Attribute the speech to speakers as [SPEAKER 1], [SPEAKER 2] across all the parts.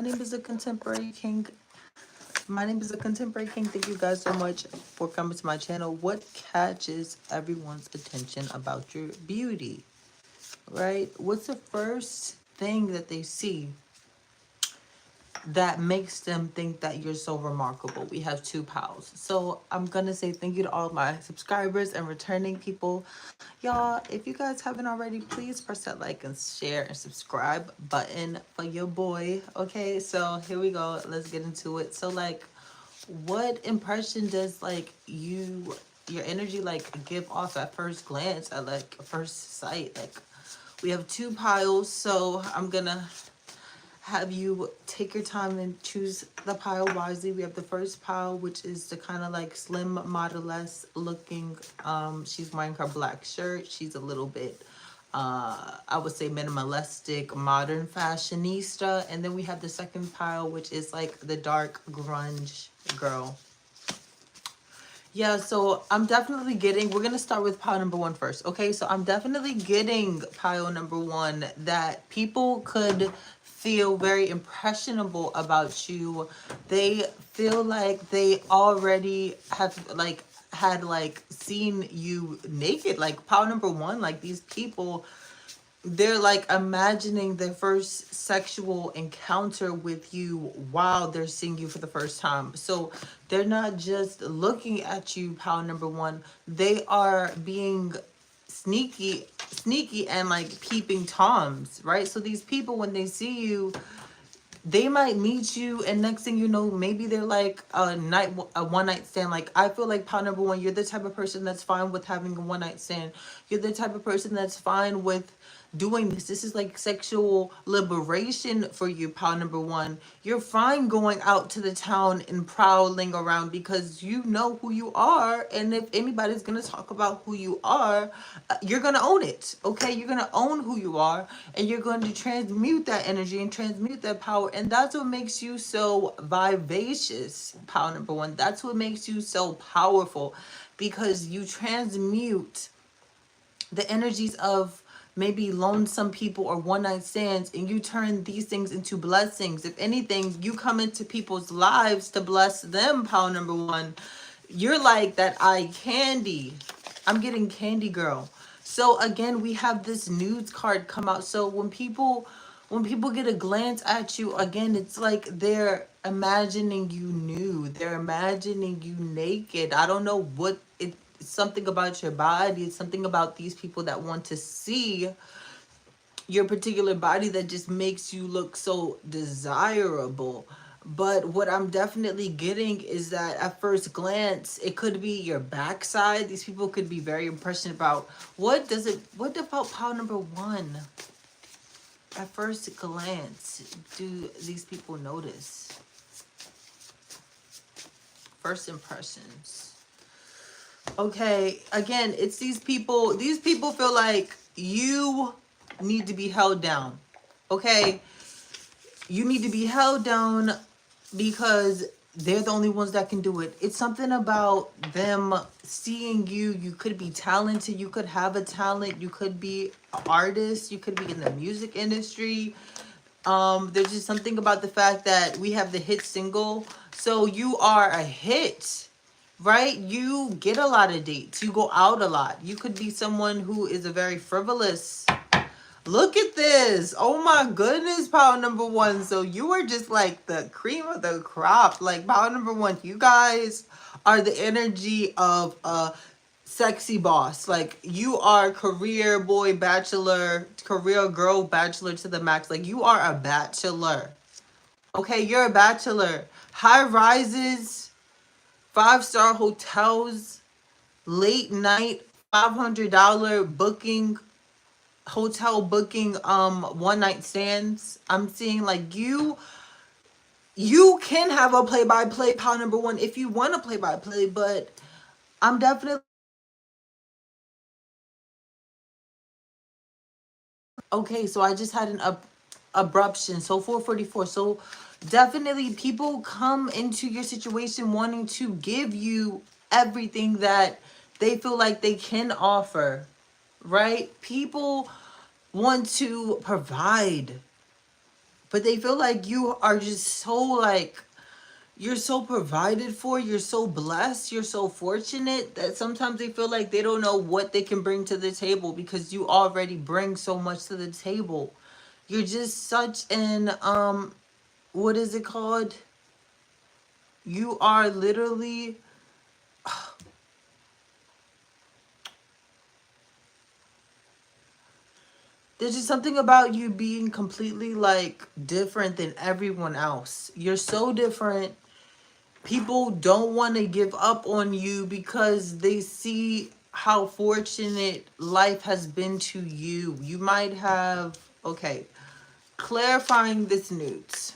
[SPEAKER 1] name is the Contemporary King. My name is the Contemporary King. Thank you guys so much for coming to my channel. What catches everyone's attention about your beauty, right? What's the first thing that they see that makes them think that you're so remarkable? We have two pals. So I'm gonna say thank you to all my subscribers and returning people. Y'all, if you guys haven't already, please press that like and share and subscribe button for your boy. Okay, so here we go. Let's get into it. So like, what impression does like your energy like give off at first glance, at like first sight? Like, we have two piles, so I'm gonna have you take your time and choose the pile wisely. We have the first pile, which is the kind of like slim model-esque looking. She's wearing her black shirt. She's a little bit I would say minimalistic, modern fashionista. And then we have the second pile, which is like the dark grunge girl. Yeah, so I'm definitely getting, we're going to start with pile number one first. Okay, so I'm definitely getting pile number one that people could feel very impressionable about you. They feel like they already have like had like seen you naked. Like pile number one, like these people, they're like imagining their first sexual encounter with you while they're seeing you for the first time. So they're not just looking at you, pal number one, they are being sneaky and like peeping toms, right? So these people, when they see you, they might meet you, and next thing you know, maybe they're like a one night stand. Like, I feel like pal number one, you're the type of person that's fine with having a one night stand. You're the type of person that's fine with doing this. This is like sexual liberation for you, pal number one. You're fine going out to the town and prowling around because you know who you are, and if anybody's gonna talk about who you are, you're gonna own it. Okay, you're gonna own who you are, and you're going to transmute that energy and transmute that power. And that's what makes you so vivacious, pal number one. That's what makes you so powerful, because you transmute the energies of maybe lonesome people or one night stands, and you turn these things into blessings. If anything, you come into people's lives to bless them, pal number one. You're like that eye candy. I'm getting candy girl. So again, we have this nudes card come out. So when people get a glance at you, again, it's like they're imagining you nude. They're imagining you naked. I don't know what it. It's something about your body. It's something about these people that want to see your particular body that just makes you look so desirable. But what I'm definitely getting is that at first glance, it could be your backside. These people could be very impressed about what about pile number one? At first glance, do these people notice? First impressions. Okay, again, it's these people feel like you need to be held down. Okay, you need to be held down because they're the only ones that can do it. It's something about them seeing you. You could be talented, you could have a talent, you could be an artist, you could be in the music industry. There's just something about the fact that we have the hit single, so you are a hit, right? You get a lot of dates, you go out a lot. You could be someone who is a very frivolous. Look at this. Oh my goodness, power number one. So you are just like the cream of the crop. Like power number one, you guys are the energy of a sexy boss. Like you are career boy bachelor, career girl bachelor to the max. Like you are a bachelor. Okay, you're a bachelor. High rises, 5-star hotels, late night, $500 booking, hotel booking, one night stands. I'm seeing like you can have a play-by-play, pile number one, if you want to play-by-play, but I'm definitely okay. So I just had an abruption. So 444. So definitely people come into your situation wanting to give you everything that they feel like they can offer, right? People want to provide. But they feel like you are just so like, you're so provided for, you're so blessed, you're so fortunate that sometimes they feel like they don't know what they can bring to the table because you already bring so much to the table. You're just such an what is it called? You are literally, there's just something about you being completely like different than everyone else. You're so different. People don't want to give up on you because they see how fortunate life has been to you. You might have, okay, clarifying this news.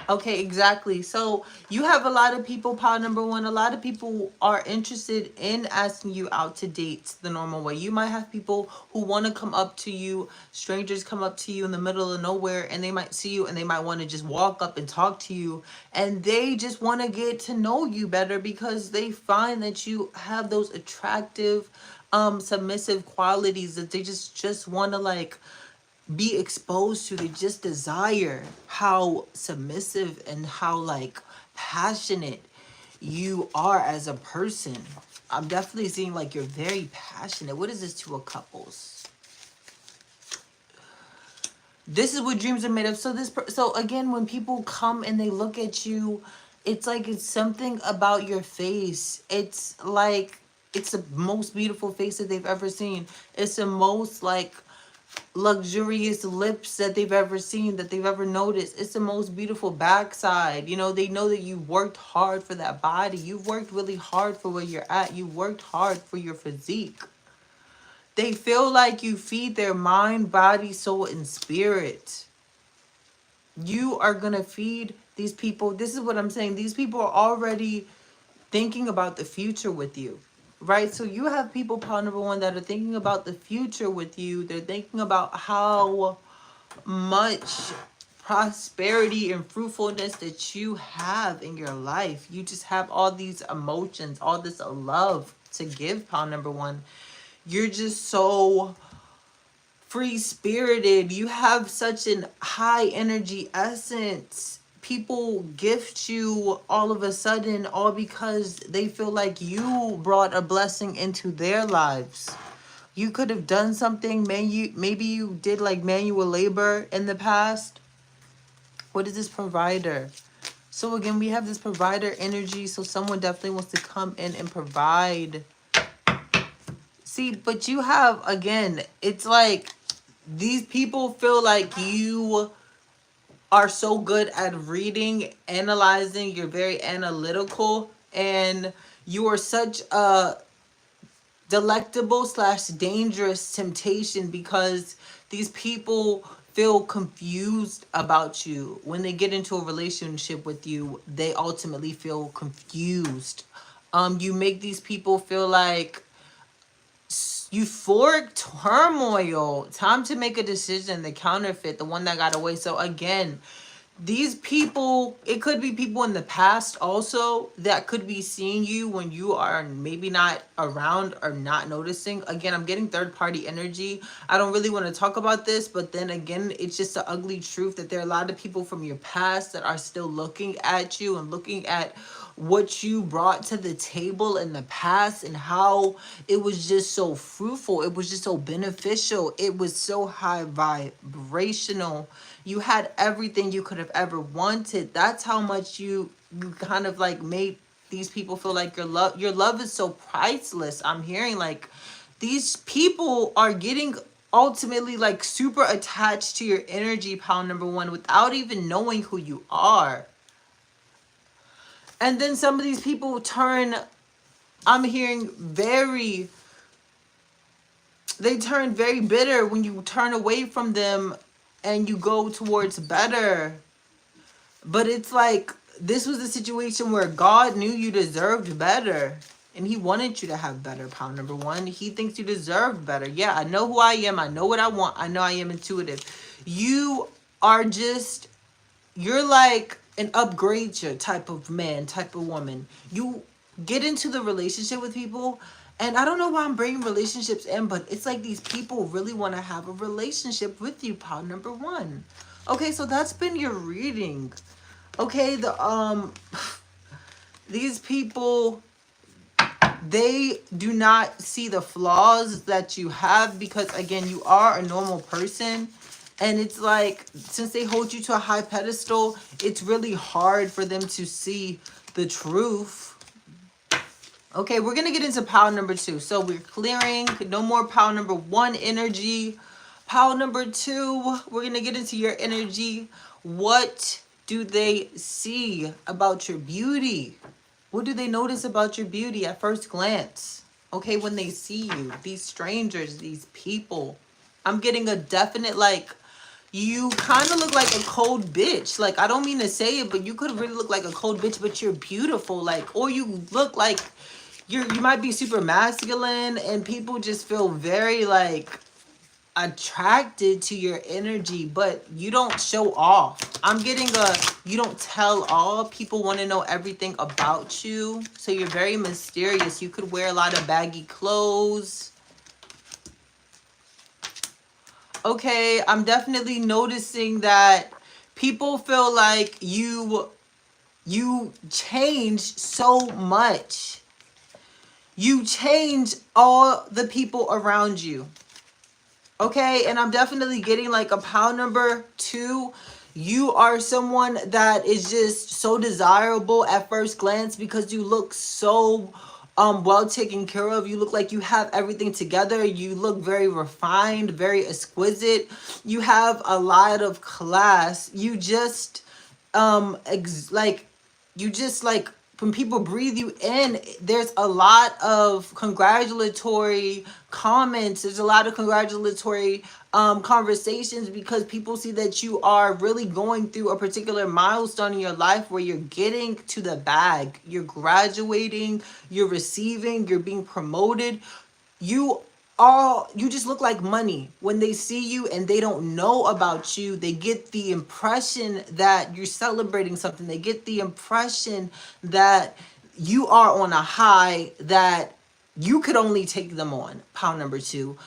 [SPEAKER 1] Okay, exactly. So you have a lot of people, pile number one, a lot of people are interested in asking you out to date the normal way. You might have people who want to come up to you, strangers come up to you in the middle of nowhere, and they might see you and they might want to just walk up and talk to you. And they just want to get to know you better because they find that you have those attractive, submissive qualities that they just want to like be exposed to. They just desire how submissive and how like passionate you are as a person. I'm definitely seeing like you're very passionate. What is this to a couples? This is what dreams are made of. So so again, when people come and they look at you, it's like it's something about your face. It's like it's the most beautiful face that they've ever seen. It's the most like luxurious lips that they've ever seen, that they've ever noticed. It's the most beautiful backside. You know, they know that you worked hard for that body. You've worked really hard for where you're at. You worked hard for your physique. They feel like you feed their mind, body, soul, and spirit. You are going to feed these people. This is what I'm saying. These people are already thinking about the future with you, right? So you have people, pile number one, that are thinking about the future with you. They're thinking about how much prosperity and fruitfulness that you have in your life. You just have all these emotions, all this love to give, pile number one. You're just so free spirited. You have such an high energy essence. People gift you all of a sudden, all because they feel like you brought a blessing into their lives. You could have done something, maybe you did like manual labor in the past. What is this provider? So again, we have this provider energy. So someone definitely wants to come in and provide. See, but you have, again, it's like these people feel like you are so good at reading, analyzing. You're very analytical, and you are such a delectable / dangerous temptation because these people feel confused about you. When they get into a relationship with you, they ultimately feel confused. You make these people feel like euphoric turmoil. Time to make a decision. The counterfeit, the one that got away. So again, these people, it could be people in the past also that could be seeing you when you are maybe not around or not noticing. Again, I'm getting third party energy. I don't really want to talk about this, but then again, it's just the ugly truth that there are a lot of people from your past that are still looking at you and looking at what you brought to the table in the past and how it was just so fruitful. It was just so beneficial. It was so high vibrational. You had everything you could have ever wanted. That's how much you kind of like made these people feel like your love is so priceless. I'm hearing like these people are getting ultimately like super attached to your energy, pile number one, without even knowing who you are. And then some of these people turn, I'm hearing they turn very bitter when you turn away from them and you go towards better. But it's like, this was a situation where God knew you deserved better. And he wanted you to have better, pile number one. He thinks you deserved better. Yeah, I know who I am. I know what I want. I know I am intuitive. You are just, you're like an upgrade type of man, type of woman. You get into the relationship with people And I don't know why I'm bringing relationships in, but it's like these people really want to have a relationship with you, pile number one. Okay, so that's been your reading. Okay, these people, they do not see the flaws that you have because, again, you are a normal person. And it's like, since they hold you to a high pedestal, it's really hard for them to see the truth. Okay, we're going to get into pile number two. So we're clearing. No more pile number one energy. Pile number two, we're going to get into your energy. What do they see about your beauty? What do they notice about your beauty at first glance? Okay, when they see you, these strangers, these people. I'm getting a definite, like, you kind of look like a cold bitch. Like, I don't mean to say it, but you could really look like a cold bitch, but you're beautiful. Like, or you look like you might be super masculine, and people just feel very, like, attracted to your energy, but you don't show off. I'm getting you don't tell all. People want to know everything about you. So you're very mysterious. You could wear a lot of baggy clothes. Okay, I'm definitely noticing that people feel like you change so much. You change all the people around you. Okay, and I'm definitely getting like a pile number two. You are someone that is just so desirable at first glance because you look so well taken care of. You look like you have everything together. You look very refined, very exquisite. You have a lot of class. You just like when people breathe you in, there's a lot of congratulatory comments. There's a lot of congratulatory conversations because people see that you are really going through a particular milestone in your life where you're getting to the bag. You're graduating, you're receiving, you're being promoted. You just look like money. When they see you and they don't know about you, they get the impression that you're celebrating something. They get the impression that you are on a high that you could only take them on. Pile number two.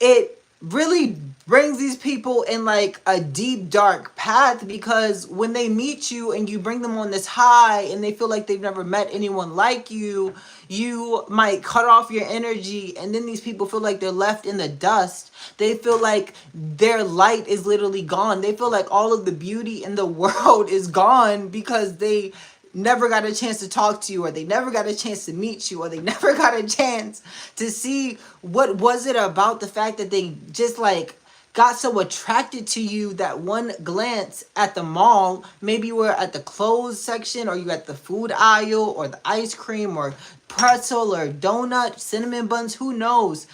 [SPEAKER 1] It really brings these people in like a deep dark path because when they meet you and you bring them on this high and they feel like they've never met anyone like you, you might cut off your energy, and then these people feel like they're left in the dust. They feel like their light is literally gone. They feel like all of the beauty in the world is gone because they never got a chance to talk to you, or they never got a chance to meet you, or they never got a chance to see what was it about the fact that they just like got so attracted to you that one glance at the mall, maybe you were at the clothes section, or you at the food aisle, or the ice cream, or pretzel, or donut, cinnamon buns, who knows?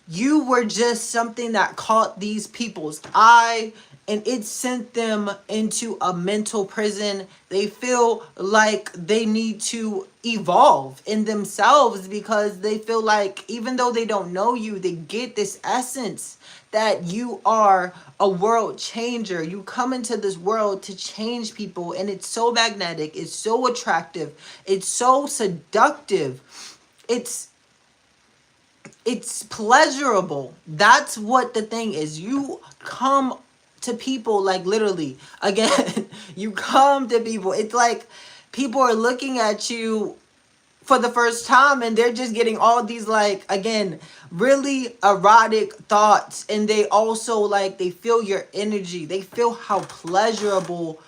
[SPEAKER 1] You were just something that caught these people's eye, and it sent them into a mental prison. They feel like they need to evolve in themselves because they feel like even though they don't know you, they get this essence that you are a world changer. You come into this world to change people, and it's so magnetic, it's so attractive, it's so seductive, it's pleasurable. That's what the thing is. You come to people like literally, again, you come to people. It's like people are looking at you for the first time and they're just getting all these like, again, really erotic thoughts. And they also like, they feel your energy. They feel how pleasurable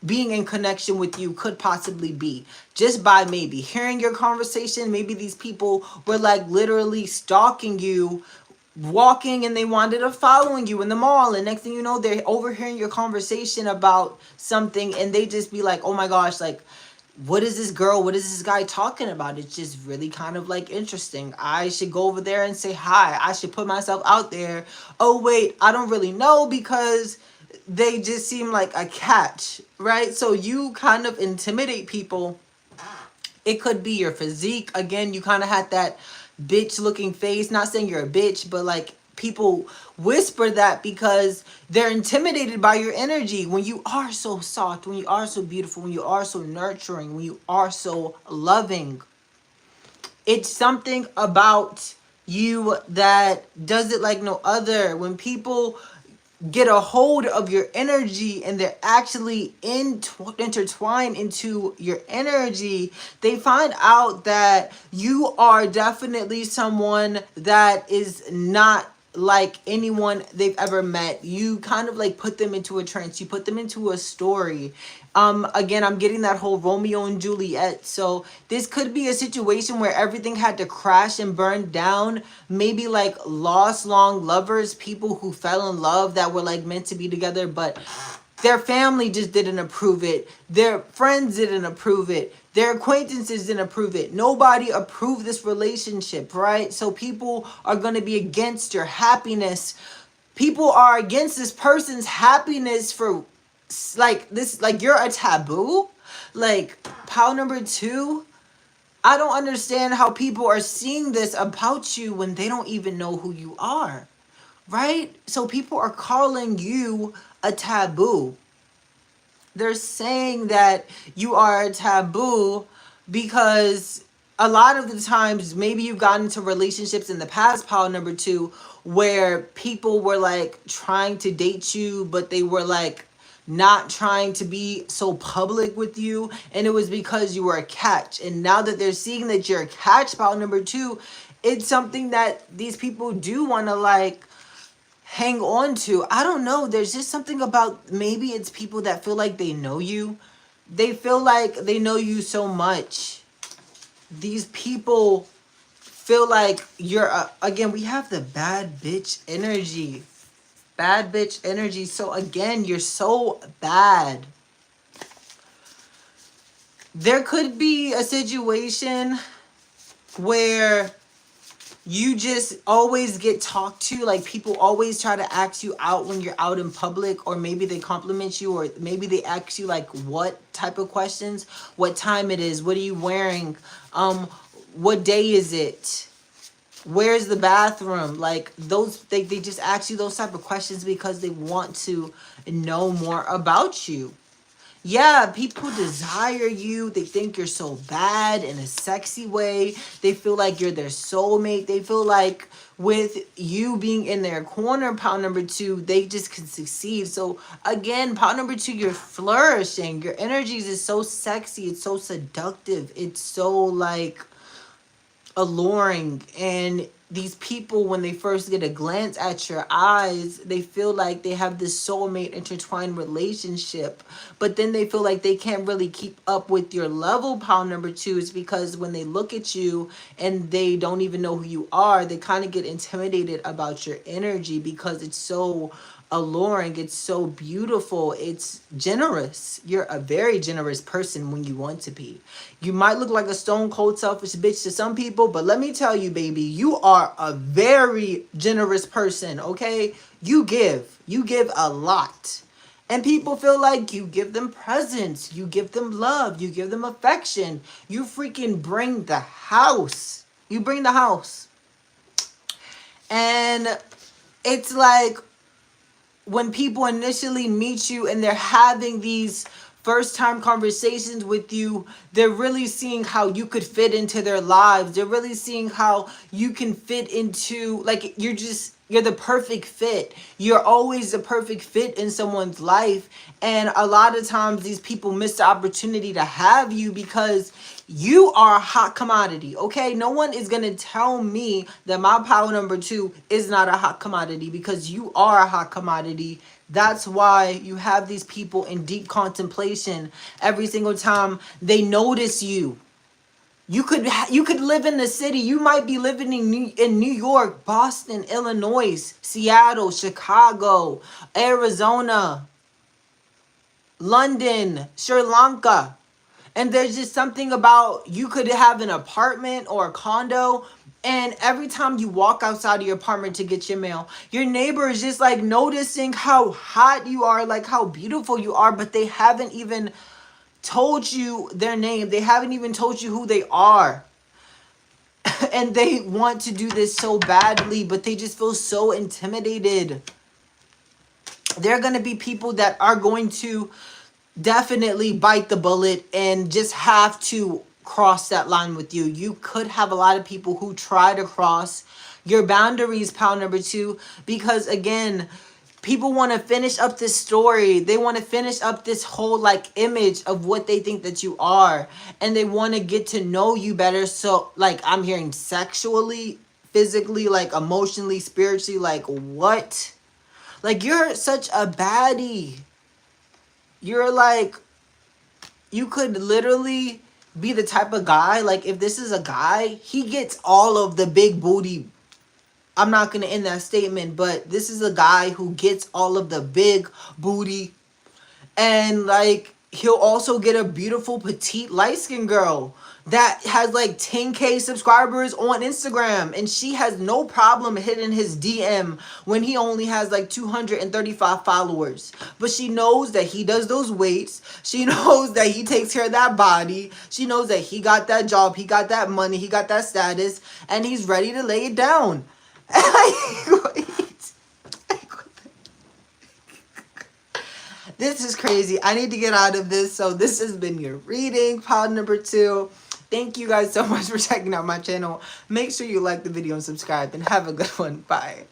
[SPEAKER 1] being in connection with you could possibly be just by maybe hearing your conversation. Maybe these people were like literally stalking you, walking, and they wanted to following you in the mall, and next thing you know, they're overhearing your conversation about something, and they just be like, oh my gosh, like, what is this girl, what is this guy talking about? It's just really kind of like interesting. I should go over there and say hi. I should put myself out there. Oh wait, I don't really know, because they just seem like a catch, right? So you kind of intimidate people. It could be your physique. Again, you kind of had that bitch looking face. Not saying you're a bitch, but like people whisper that because they're intimidated by your energy. When you are so soft, when you are so beautiful, when you are so nurturing, when you are so loving. It's something about you that does it like no other. When people get a hold of your energy and they're actually intertwined into your energy, they find out that you are definitely someone that is not like anyone they've ever met. You kind of like put them into a trance, you put them into a story. Again, I'm getting that whole Romeo and Juliet. So this could be a situation where everything had to crash and burn down. Maybe like lost long lovers, people who fell in love that were like meant to be together, but their family just didn't approve it. Their friends didn't approve it. Their acquaintances didn't approve it. Nobody approved this relationship, right? So people are going to be against your happiness. People are against this person's happiness for like this, like you're a taboo. Like pile number 2, I don't understand how people are seeing this about you when they don't even know who you are, right? So people are calling you a taboo. They're saying that you are a taboo because a lot of the times maybe you've gotten into relationships in the past, pile number 2, where people were like trying to date you, but they were like not trying to be so public with you, and it was because you were a catch. And now that they're seeing that you're a catch, pile number 2, it's something that these people do want to like hang on to. I don't know, there's just something about, maybe it's people that feel like they know you. They feel like they know you so much. These people feel like you're again, we have the bad bitch energy. Bad bitch energy. So again, you're so bad. There could be a situation where you just always get talked to, like people always try to ask you out when you're out in public, or maybe they compliment you, or maybe they ask you like what type of questions, what time it is, what are you wearing, what day is it, where's the bathroom, like those, they just ask you those type of questions because they want to know more about you. Yeah, people desire you. They think you're so bad in a sexy way. They feel like you're their soulmate. They feel like with you being in their corner, pile number 2, they just can succeed. So again, pile number 2, you're flourishing. Your energies is so sexy. It's so seductive. It's so like alluring. And these people, when they first get a glance at your eyes, they feel like they have this soulmate intertwined relationship, but then they feel like they can't really keep up with your level, pile number 2, is because when they look at you and they don't even know who you are, they kind of get intimidated about your energy because it's so alluring, it's so beautiful, it's generous. You're a very generous person when you want to be. You might look like a stone cold selfish bitch to some people, but let me tell you, baby, you are a very generous person, okay? You give a lot. And people feel like you give them presents, you give them love, you give them affection. You freaking bring the house. You bring the house. And it's like, when people initially meet you and they're having these first time conversations with you, they're really seeing how you could fit into their lives. They're really seeing how you can fit into, like, you're the perfect fit. You're always the perfect fit in someone's life. And a lot of times these people miss the opportunity to have you because you are a hot commodity, okay? No one is going to tell me that my pile number 2 is not a hot commodity, because you are a hot commodity. That's why you have these people in deep contemplation every single time they notice you. You could live in the city. You might be living in New York, Boston, Illinois, Seattle, Chicago, Arizona, London, Sri Lanka. And there's just something about, you could have an apartment or a condo, and every time you walk outside of your apartment to get your mail, your neighbor is just like noticing how hot you are, like how beautiful you are, but they haven't even told you their name. They haven't even told you who they are. And they want to do this so badly, but they just feel so intimidated. There are going to be people that are going to definitely bite the bullet and just have to cross that line with you. You could have a lot of people who try to cross your boundaries, pile number 2, because again, people want to finish up this story. They want to finish up this whole like image of what they think that you are, and they want to get to know you better. So like I'm hearing sexually, physically, like emotionally, spiritually, like what? Like you're such a baddie. You're like, you could literally be the type of guy, like if this is a guy, he gets all of the big booty. I'm not going to end that statement, but this is a guy who gets all of the big booty. And like, he'll also get a beautiful petite light-skinned girl that has like 10K subscribers on Instagram, and she has no problem hitting his DM when he only has like 235 followers. But she knows that he does those weights. She knows that he takes care of that body. She knows that he got that job, he got that money, he got that status, and he's ready to lay it down. This is crazy. I need to get out of this. So this has been your reading, pile number 2. Thank you guys so much for checking out my channel. Make sure you like the video and subscribe, and have a good one. Bye.